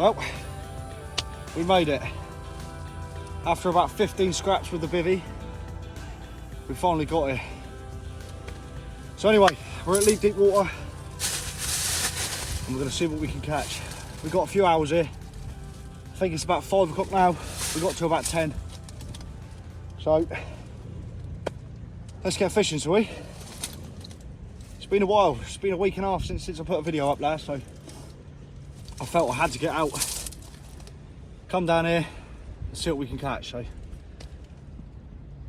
Well, we made it. After about 15 scraps with the bivvy, we finally got it. So anyway, we're at Lepe deep water and we're going to see what we can catch. We've got a few hours here. I think it's about 5 o'clock now. We got to about 10. So let's get fishing, shall we? It's been a while. It's been a week and a half since I put a video up last, so I felt I had to get out, come down here and see what we can catch. So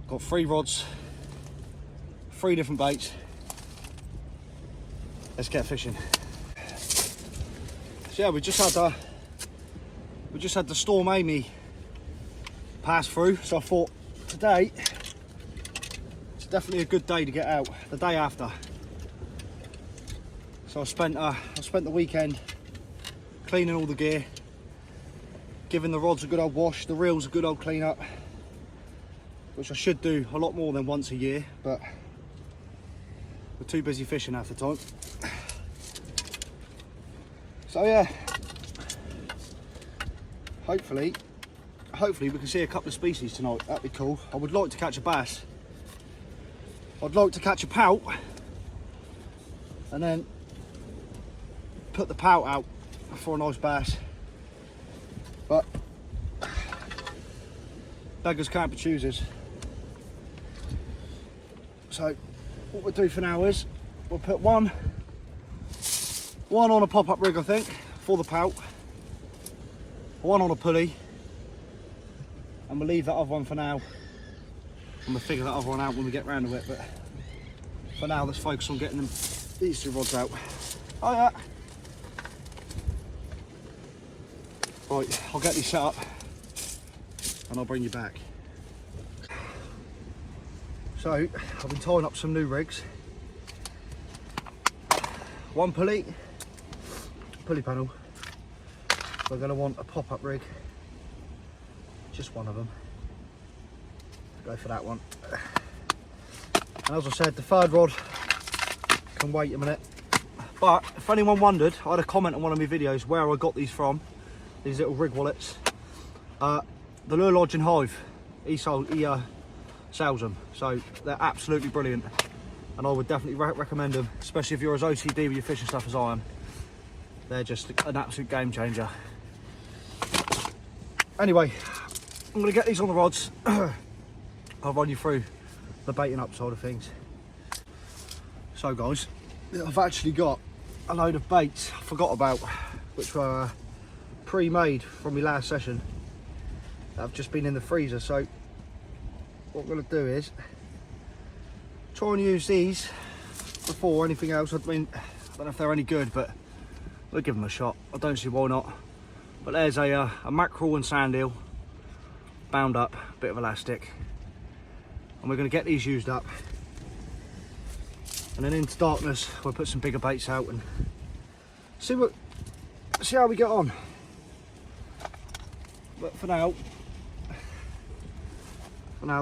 got 3 rods, 3 different baits. Let's get fishing. So yeah, we just had the Storm Amy pass through, so I thought today it's definitely a good day to get out. The day after, so I spent the weekend cleaning all the gear, giving the rods a good old wash, the reels a good old clean up, which I should do a lot more than once a year, but we're too busy fishing half the time. So yeah, hopefully we can see a couple of species tonight. That'd be cool. I would like to catch a bass. I'd like to catch a pout and then put the pout out for a nice bass. But beggars can't be choosers. So what we'll do for now is we'll put one on a pop-up rig, I think, for the pout, one on a pulley, and we'll leave that other one for now, and we'll figure that other one out when we get round to it. But for now, let's focus on getting these 2 rods out. Oh yeah. Right, I'll get these set up and I'll bring you back. So I've been tying up some new rigs. 1 pulley panel. We're going to want a pop-up rig, just one of them. Go for that one. And as I said, the 3rd rod can wait a minute. But if anyone wondered, I had a comment on one of my videos where I got these from, these little rig wallets. The Lure Lodge and Hive, he sells them, so they're absolutely brilliant, and I would definitely recommend them, especially if you're as OCD with your fishing stuff as I am. They're just an absolute game changer. Anyway, I'm going to get these on the rods. I'll run you through the baiting up side of things. So guys, I've actually got a load of baits I forgot about, which were pre-made from my last session. I've just been in the freezer, so what I'm going to do is try and use these before anything else. I mean, I don't know if they're any good, but we'll give them a shot. I don't see why not. But there's a mackerel and sand eel bound up, a bit of elastic, and we're going to get these used up, and then into darkness we'll put some bigger baits out and see how we get on. But for now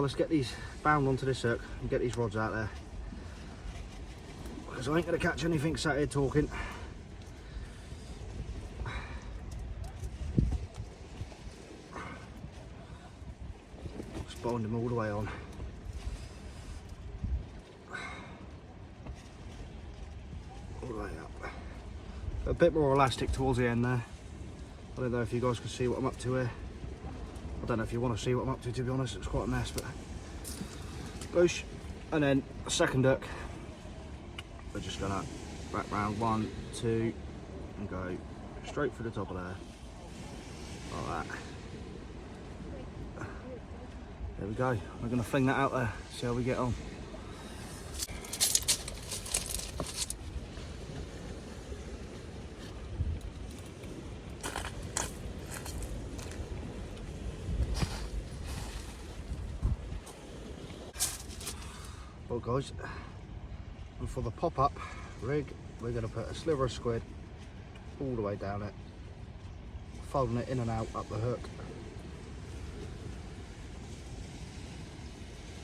let's get these bound onto this hook and get these rods out there, because I ain't going to catch anything sat here talking. Just bind them all the way on. All the way up. A bit more elastic towards the end there. I don't know if you guys can see what I'm up to here. I don't know if you want to see what I'm up to be honest. It's quite a mess, but boosh. And then a second hook, we're just gonna back round 1, 2, and go straight through the top of there, like that. There we go. We're gonna fling that out there, see how we get on. Well guys, and for the pop-up rig, we're going to put a sliver of squid all the way down it, folding it in and out up the hook,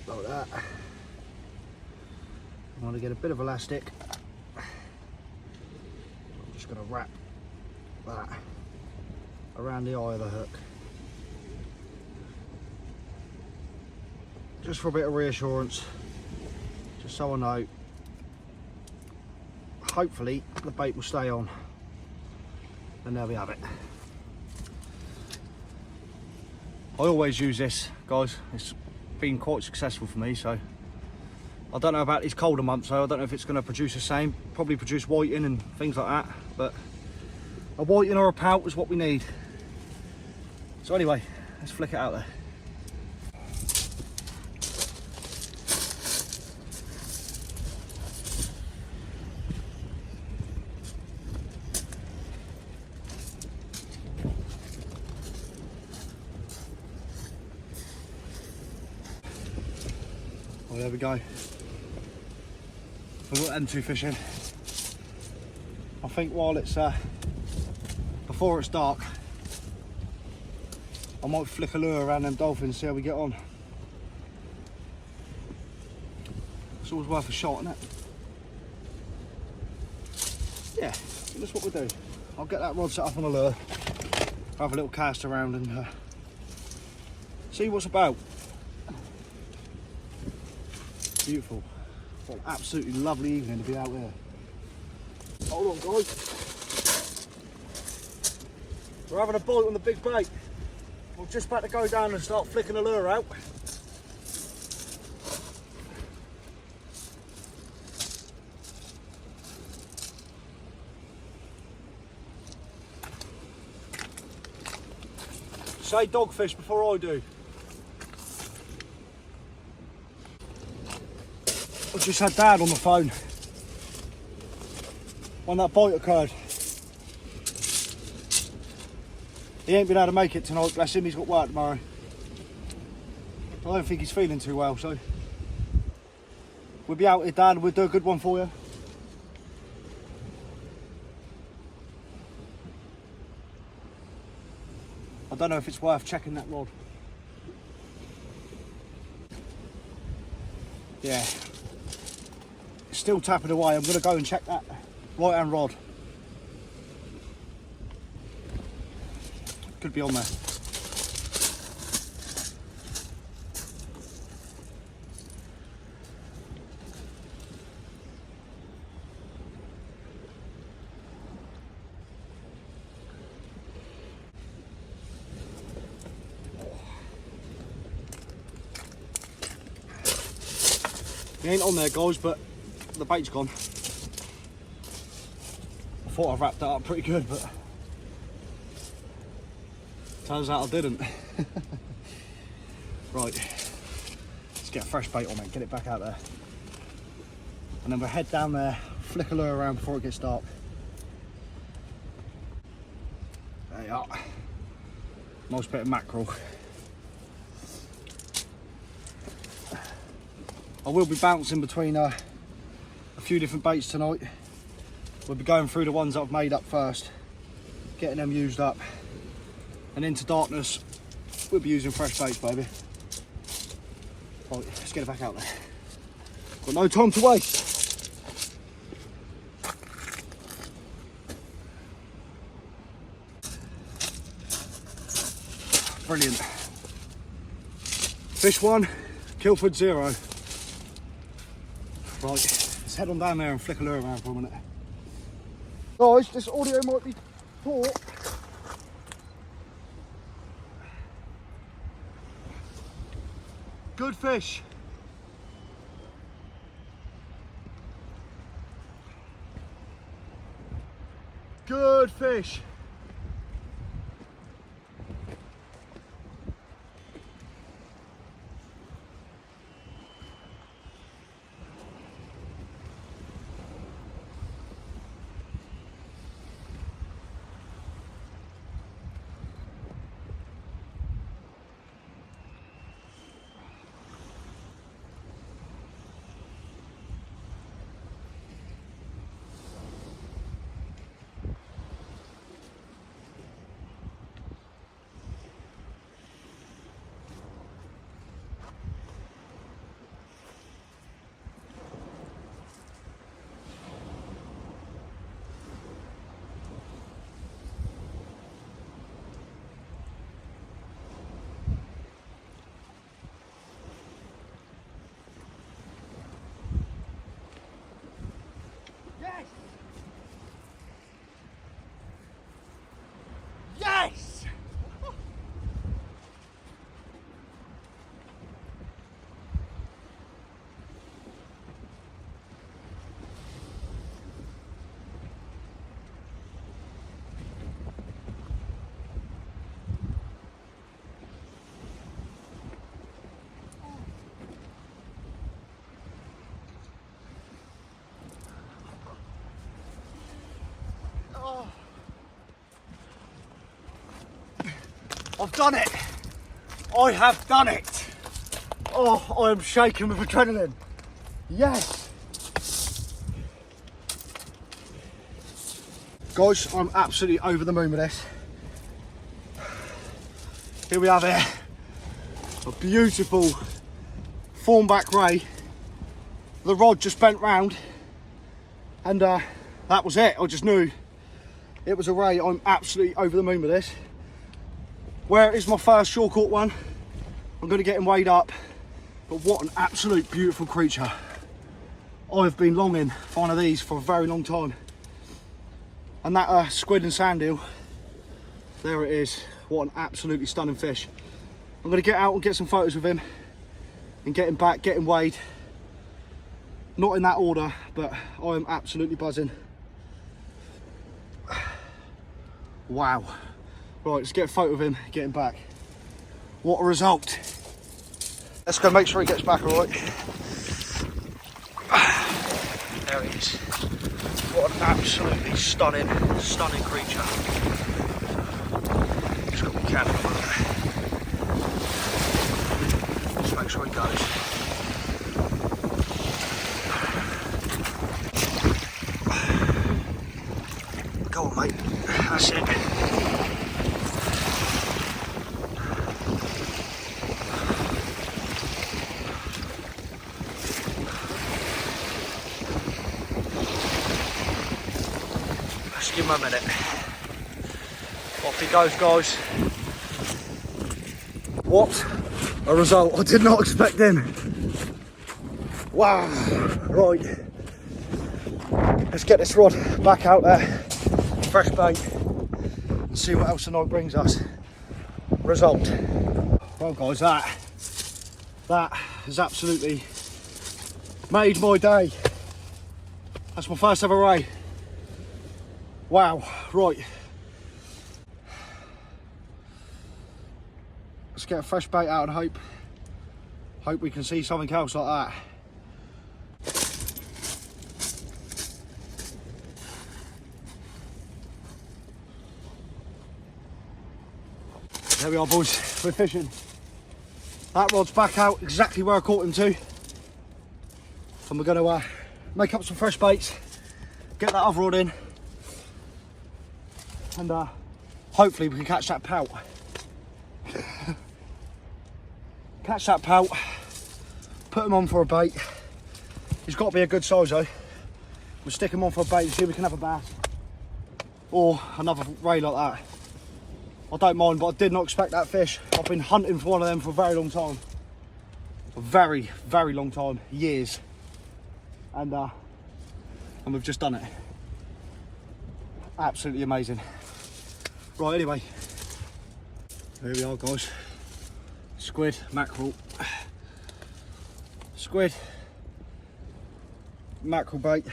like that. I want to get a bit of elastic. I'm just going to wrap that around the eye of the hook. Just for a bit of reassurance, just so I know. Hopefully the bait will stay on, and there we have it. I always use this, guys. It's been quite successful for me, so I don't know about these colder months, so I don't know if it's going to produce the same. Probably produce whiting and things like that, but a whiting or a pout is what we need. So anyway, let's flick it out there. Oh, there we go. We've got them two fish in. I think while it's before it's dark, I might flick a lure around them dolphins, see how we get on. It's always worth a shot, isn't it? Yeah, that's what we do. I'll get that rod set up on a lure, have a little cast around and see what's about. Beautiful. What an absolutely lovely evening to be out there. Hold on, guys. We're having a bite on the big bait. We're just about to go down and start flicking the lure out. Say dogfish before I do. I just had Dad on the phone when that bite occurred. He ain't been able to make it tonight, bless him, he's got work tomorrow. I don't think he's feeling too well, so we'll be out here, Dad, and we'll do a good one for you. I don't know if it's worth checking that rod. Yeah. It's still tapping away. I'm going to go and check that right hand rod. Could be on there. He ain't on there, guys, but the bait's gone. I thought I wrapped that up pretty good, but turns out I didn't. Right, let's get a fresh bait on it, get it back out there. And then we'll head down there, flick a lure around before it gets dark. There you are. Nice bit of mackerel. I will be bouncing between a few different baits tonight. We'll be going through the ones that I've made up first, getting them used up, and into darkness we'll be using fresh baits, baby. Right, let's get it back out there. Got no time to waste. Brilliant. Fish 1, Kilford 0. Right, let's head on down there and flick a lure around for a minute. Guys, this audio might be poor. Good fish. Good fish. I've done it. I have done it. Oh, I am shaking with adrenaline. Yes. Guys, I'm absolutely over the moon with this. Here we have it. A beautiful Thornback ray. The rod just bent round and that was it. I just knew it was a ray. I'm absolutely over the moon with this. Where it is my first shore caught one, I'm going to get him weighed up. But what an absolute beautiful creature. I've been longing for one of these for a very long time. And that squid and sand eel, there it is. What an absolutely stunning fish. I'm going to get out and get some photos of him and get him back, get him weighed. Not in that order, but I am absolutely buzzing. Wow. Right, let's get a photo of him, get him back. What a result. Let's go make sure he gets back all right. There he is. What an absolutely stunning creature. Just got my camera on there. Just make sure he goes. Go on, mate. That's it. Let's give him a minute. Off he goes, guys. What a result. I did not expect him. Wow. Right. Let's get this rod back out there. Fresh bait. And see what else the night brings us. Result. Well, guys, that has absolutely made my day. That's my first ever ray. Wow, right. Let's get a fresh bait out and hope we can see something else like that. There we are, boys, we're fishing. That rod's back out exactly where I caught him to. And we're gonna make up some fresh baits, get that other rod in, and hopefully we can catch that pout. Catch that pout, put him on for a bait. He's got to be a good size though. We'll stick him on for a bait and see if we can have a bass. Or another ray like that. I don't mind, but I did not expect that fish. I've been hunting for one of them for a very long time. A very, very long time, years. And we've just done it. Absolutely amazing. Right, anyway, here we are, guys. Squid, mackerel, squid, mackerel bait,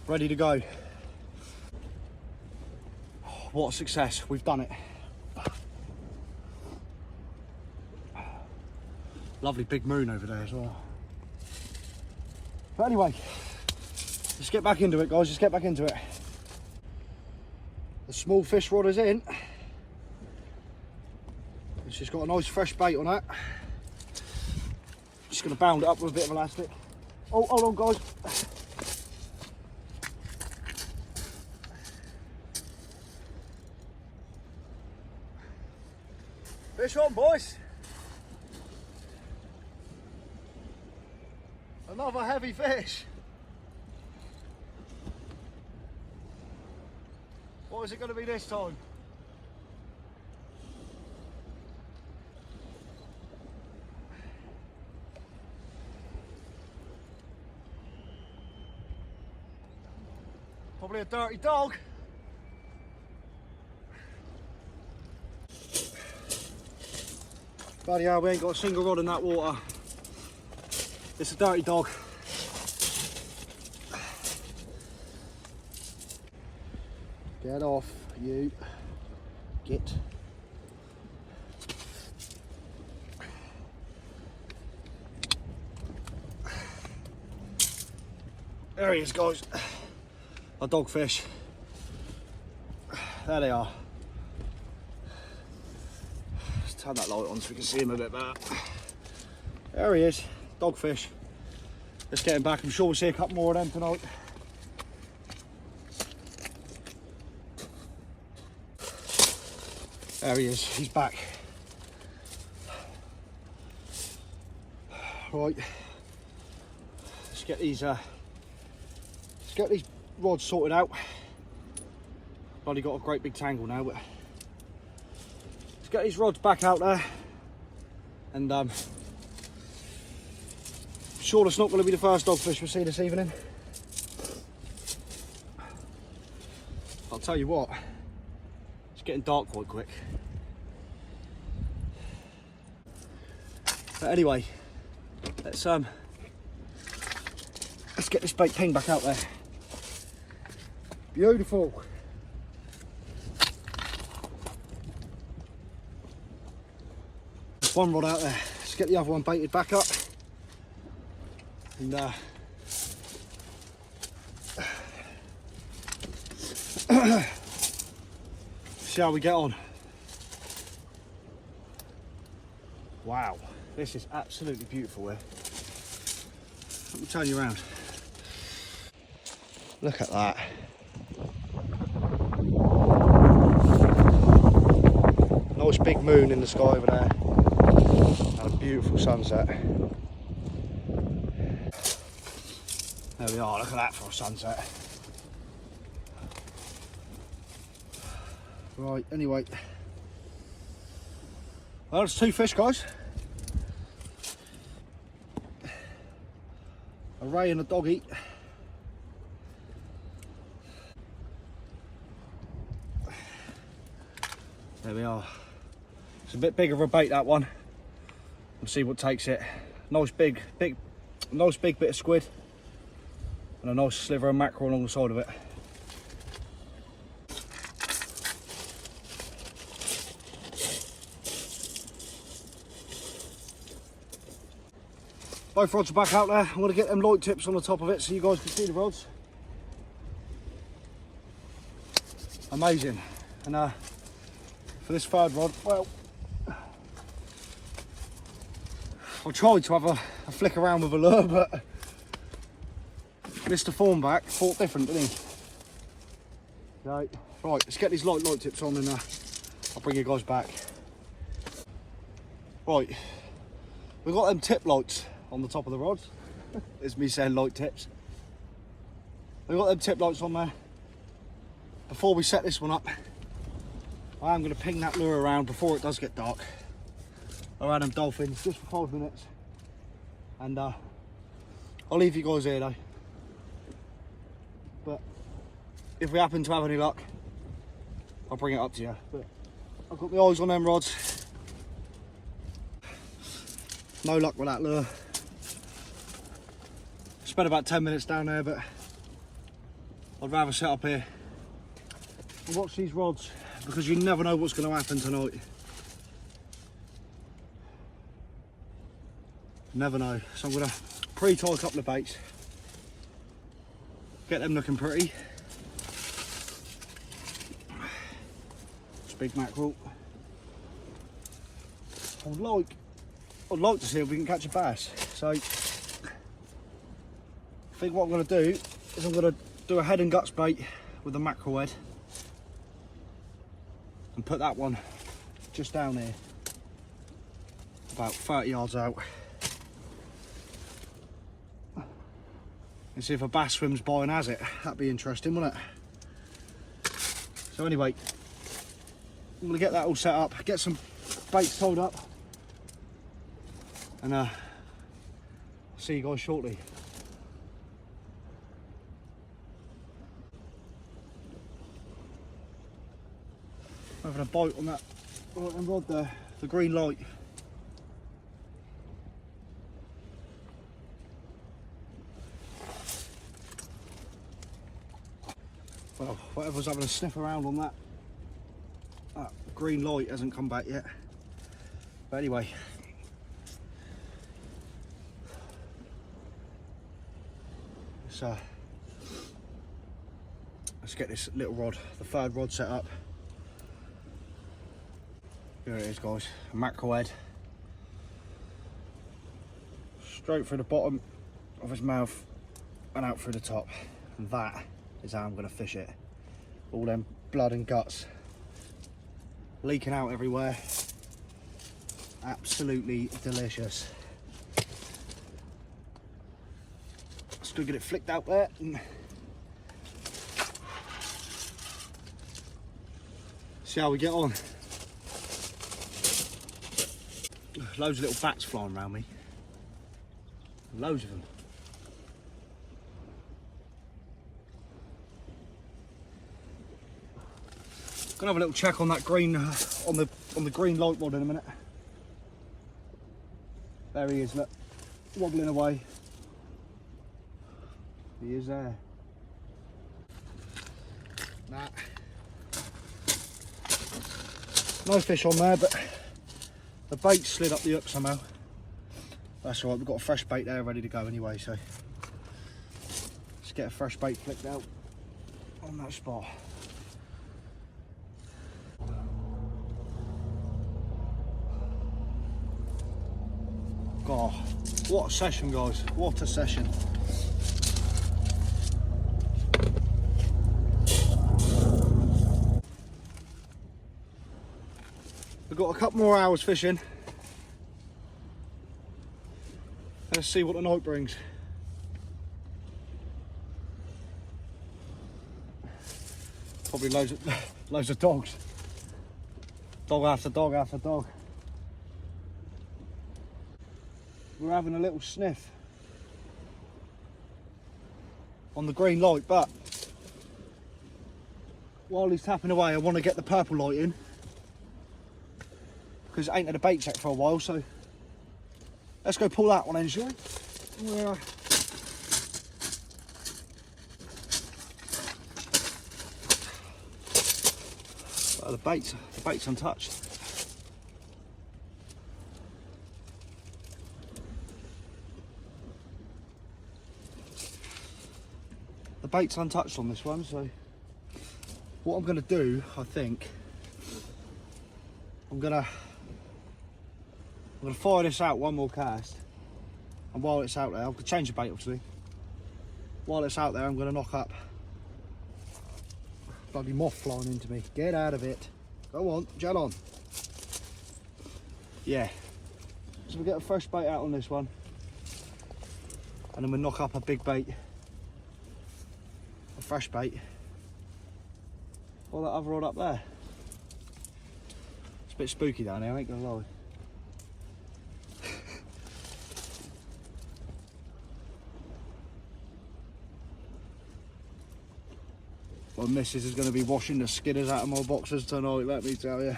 ready to go. What a success, we've done it. Lovely big moon over there as well. But anyway, let's get back into it, guys, let's get back into it. The small fish rod is in. It's just got a nice fresh bait on that. Just going to bound it up with a bit of elastic. Oh, hold on, guys. Fish on, boys. Another heavy fish. What is it going to be this time? Probably a dirty dog. Bloody hell, we ain't got a single rod in that water. It's a dirty dog. Get off, you. Get. There he is, guys. A dogfish. There they are. turn that light on so we can see him a bit better. There he is, dogfish. Let's get him back. I'm sure we'll see a couple more of them tonight. There he is, he's back. Right, let's get these rods sorted out. I've only got a great big tangle now, but let's get these rods back out there. And sure, it's not going to be the first dogfish we'll see this evening. I'll tell you what, it's getting dark quite quick. But anyway, let's get this bait ping back out there. Beautiful. There's one rod out there. Let's get the other one baited back up. And see how we get on. Wow, this is absolutely beautiful here. Let me turn you around. Look at that. Nice big moon in the sky over there. And a beautiful sunset. There we are, look at that for a sunset. Right, anyway. Well, there's 2 fish, guys. A ray and a doggy. There we are. It's a bit bigger of a bait, that one. We'll see what takes it. Nice big bit of squid. And a nice sliver of mackerel along the side of it. Both rods are back out there. I'm going to get them light tips on the top of it so you guys can see the rods. Amazing. And for this 3rd rod, well, I tried to have a flick around with a lure, but Mr. Thornback thought different, didn't he? Right, let's get these light tips on and I'll bring you guys back. Right, we've got them tip lights on the top of the rods. It's me saying light tips. We've got them tip lights on there. Before we set this one up, I am going to ping that lure around before it does get dark around them dolphins just for 5 minutes. And I'll leave you guys here though. But if we happen to have any luck, I'll bring it up to you. But I've got my eyes on them rods. No luck with that lure. Spent about 10 minutes down there, but I'd rather sit up here and watch these rods because you never know what's going to happen tonight. Never know. So I'm going to pre-tie a couple of baits, get them looking pretty. It's big mackerel. I'd like to see if we can catch a bass. So I think what I'm going to do is I'm going to do a head and guts bait with a mackerel head and put that one just down here about 30 yards out and see if a bass swims by and has it. That'd be interesting, wouldn't it? So anyway, I'm going to get that all set up, get some baits tied up, and I'll see you guys shortly. Having a bite on that rod there, the green light. Well, whatever's having a sniff around on that green light hasn't come back yet. But anyway, let's get this little rod, the 3rd rod, set up. Here it is, guys, a mackerel head. Straight through the bottom of his mouth and out through the top. And that is how I'm going to fish it. All them blood and guts leaking out everywhere. Absolutely delicious. Still get it flicked out there. See how we get on. Loads of little bats flying around me. Loads of them. Gonna have a little check on that green, on the green light rod in a minute. There he is, look, wobbling away. He is there. Nah. No fish on there, but the bait slid up the hook somehow. That's all right, we've got a fresh bait there ready to go anyway, so let's get a fresh bait flicked out on that spot. God, what a session, guys, what a session. We've got a couple more hours fishing. Let's see what the night brings. Probably loads of dogs. Dog after dog after dog. We're having a little sniff on the green light, but while he's tapping away, I want to get the purple light in because it ain't had a bait check for a while, so let's go pull that one in, shall we? Yeah. Well, the bait's untouched. The bait's untouched on this one, so what I'm going to do, I think, I'm gonna fire this out one more cast, and while it's out there, I'll change the bait obviously. While it's out there, I'm gonna knock up. Bloody moth flying into me. Get out of it. Go on, jet on. Yeah. So we'll get a fresh bait out on this one, and then we'll knock up a big bait, a fresh bait, or that other rod up there. It's a bit spooky down here, I ain't gonna lie. My missus is going to be washing the skidders out of my boxes tonight, let me tell you.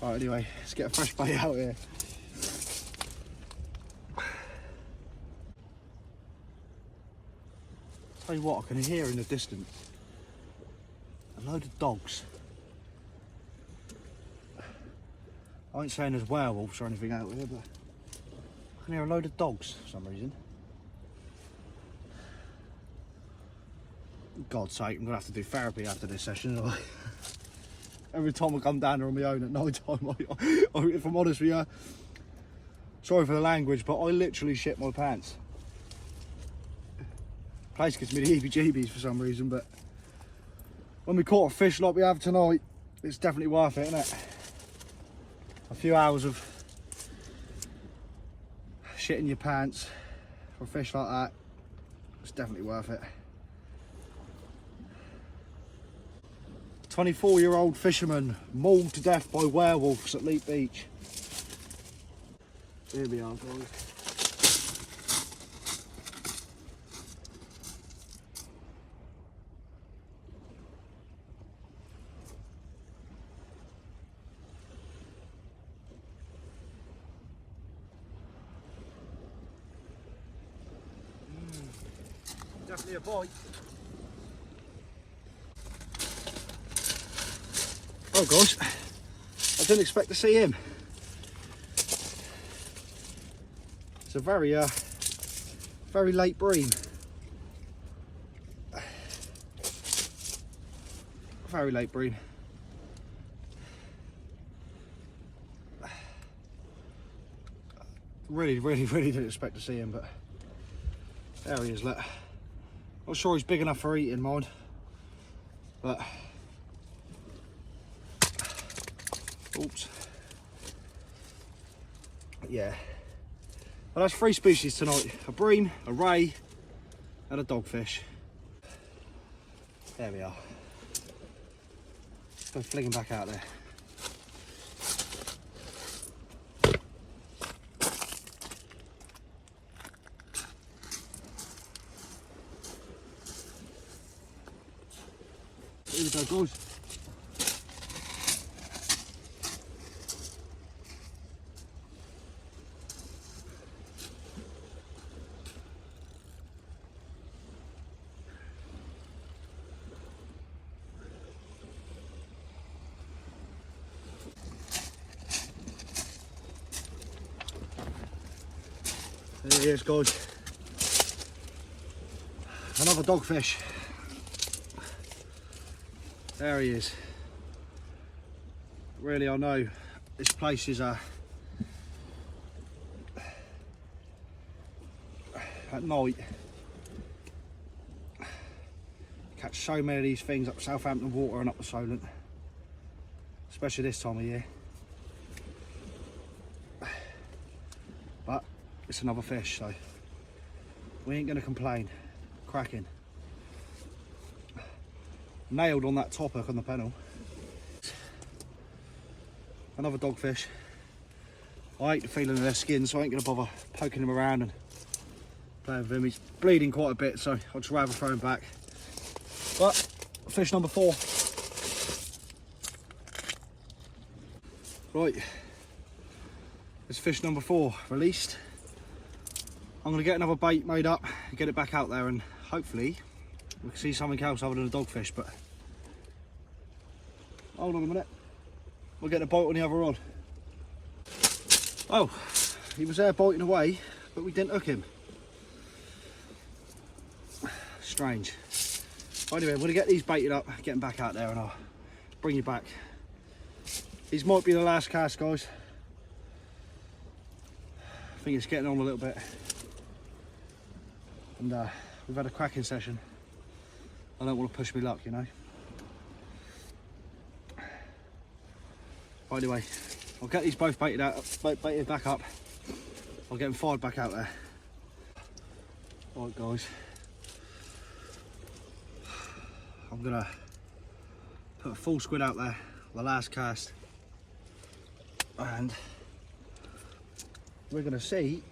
Right, anyway, let's get a fresh bait out here. Tell you what, I can hear in the distance a load of dogs. I ain't saying there's werewolves or anything out here, but I can hear a load of dogs for some reason. God's sake, I'm gonna have to do therapy after this session. Every time I come down there on my own at night time, if I'm honest with you, sorry for the language, but I literally shit my pants. Place gives me the heebie-jeebies for some reason, but when we caught a fish like we have tonight, it's definitely worth it, isn't it? A few hours of shitting your pants for a fish like that, it's definitely worth it. 24-year-old fisherman mauled to death by werewolves at Lepe Beach. Here we are, guys. Definitely a bite. Oh gosh, I didn't expect to see him. It's a very late bream. Very late bream. Really didn't expect to see him, but there he is. Look, not sure he's big enough for eating, mind, but oops. Yeah, well, that's 3 species tonight: a bream, a ray, and a dogfish. There we are. Go fling him back out there. Here we go, guys. There he is, guys. Another dogfish. There he is. Really, I know this place is at night. Catch so many of these things up Southampton water and up the Solent, especially this time of year. But it's another fish, so we ain't gonna complain. Cracking. Nailed on that top hook on the panel. Another dogfish. I hate the feeling of their skin, so I ain't gonna bother poking him around and playing with him. He's bleeding quite a bit, so I'll just rather throw him back. But fish number 4. Right, it's fish number 4 released. I'm gonna get another bait made up, get it back out there, and hopefully we can see something else other than a dogfish. But hold on a minute, we'll get a bite on the other rod. Oh, he was there biting away, but we didn't hook him. Strange. Anyway, I'm going to get these baited up, get them back out there, and I'll bring you back. These might be the last cast, guys. I think it's getting on a little bit. And we've had a cracking session. I don't want to push me luck, you know. Anyway, I'll get these both baited back up. I'll get them fired back out there. Alright, guys. I'm gonna put a full squid out there, the last cast, and we're gonna see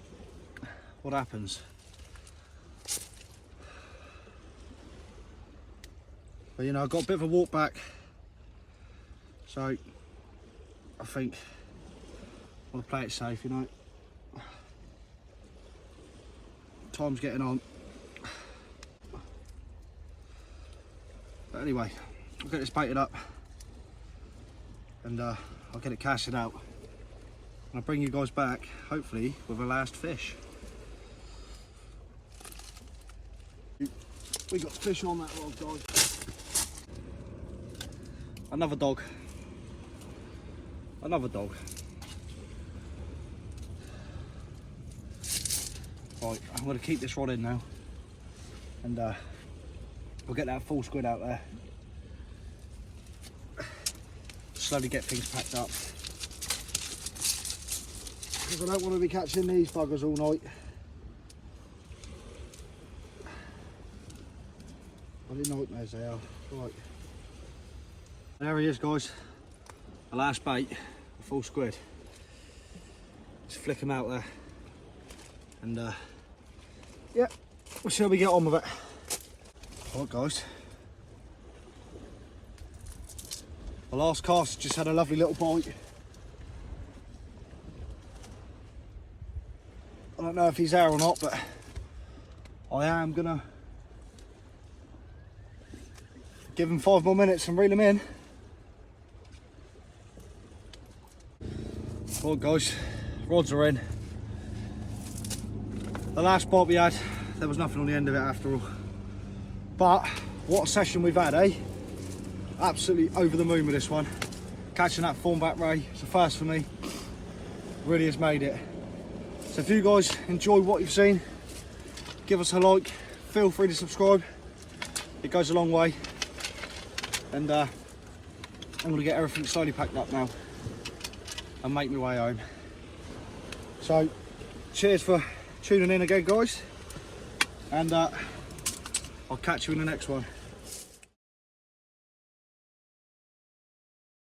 what happens. But you know, I've got a bit of a walk back, so I think I want to play it safe, you know. Time's getting on. But anyway, I'll get this baited up and I'll get it casted out. And I'll bring you guys back, hopefully, with a last fish. We got fish on that rod, guys. Another dog. Another dog. Right, I'm going to keep this rod in now, and we'll get that full squid out there. Slowly get things packed up, because I don't want to be catching these buggers all night. Bloody nightmares they are. Right, there he is, guys. The last bait, a full squid. Just flick him out there, and yeah, we'll see how we get on with it. Alright, guys. The last cast just had a lovely little bite. I don't know if he's there or not, but I am gonna give him 5 more minutes and reel him in. Alright, guys, rods are in. The last bite we had, there was nothing on the end of it after all. But what a session we've had, eh? Absolutely over the moon with this one. Catching that Thornback ray, it's a first for me. Really has made it. So if you guys enjoy what you've seen, give us a like, feel free to subscribe, it goes a long way. And I'm going to get everything slowly packed up now and make my way home. So cheers for tuning in again, guys, and I'll catch you in the next one.